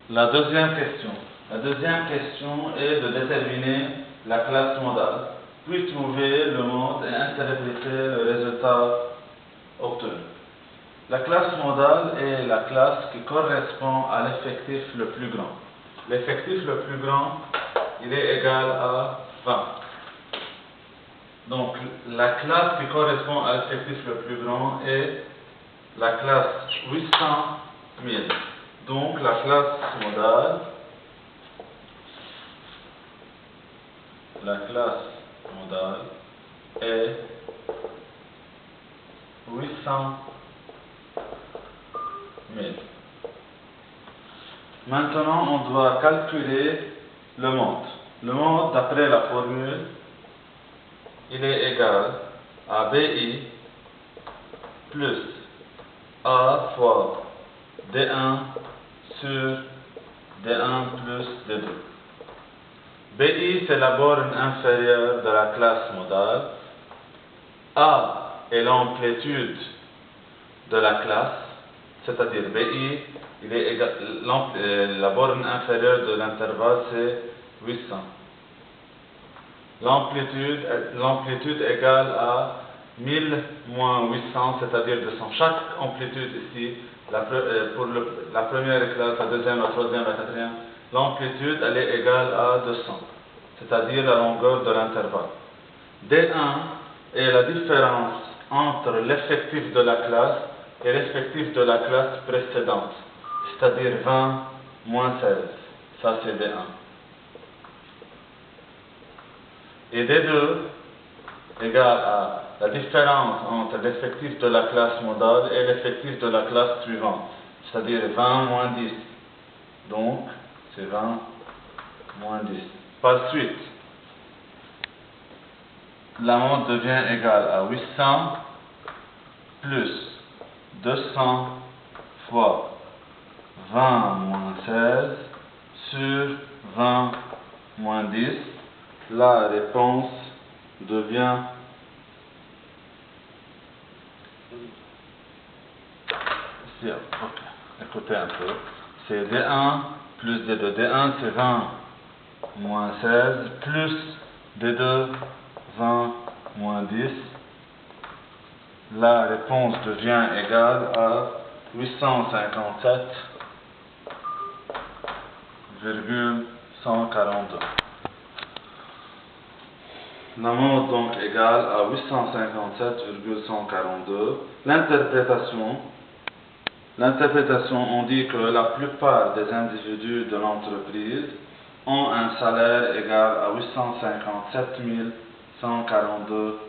La deuxième question. La deuxième question est de déterminer la classe modale, puis trouver le mode et interpréter le résultat obtenu. La classe modale est la classe qui correspond à l'effectif le plus grand. L'effectif le plus grand, il est égal à 20. Donc, la classe qui correspond à l'effectif le plus grand est la classe 800 000. Donc, la classe modale, est 800 000. Maintenant, on doit calculer le mode. Le mode, d'après la formule, il est égal à BI plus A fois D1 sur D1 plus D2. BI, c'est la borne inférieure de la classe modale. A est l'amplitude de la classe, c'est-à-dire BI, il est égal, la borne inférieure de l'intervalle, c'est 800. L'amplitude égale à 1000 moins 800, c'est-à-dire 200. Chaque amplitude ici, pour la première classe, la deuxième, la troisième, la quatrième, l'amplitude elle est égale à 200, c'est-à-dire la longueur de l'intervalle. D1 est la différence entre l'effectif de la classe et l'effectif de la classe précédente, c'est-à-dire 20 moins 16. Ça c'est D1. Et D2 égale à la différence entre l'effectif de la classe modale et l'effectif de la classe suivante, c'est-à-dire 20 moins 10. Donc, c'est 20 moins 10. Par suite, la mode devient égale à 800 plus 200 fois 20 moins 16 sur 20 moins 10. La réponse devient ici, écoutez un peu, c'est D1 plus D2. D1 c'est 20 moins 16 plus D2 20 moins 10. La réponse devient égale à 857,142. La mode donc égale à 857,142. L'interprétation, on dit que la plupart des individus de l'entreprise ont un salaire égal à 857 142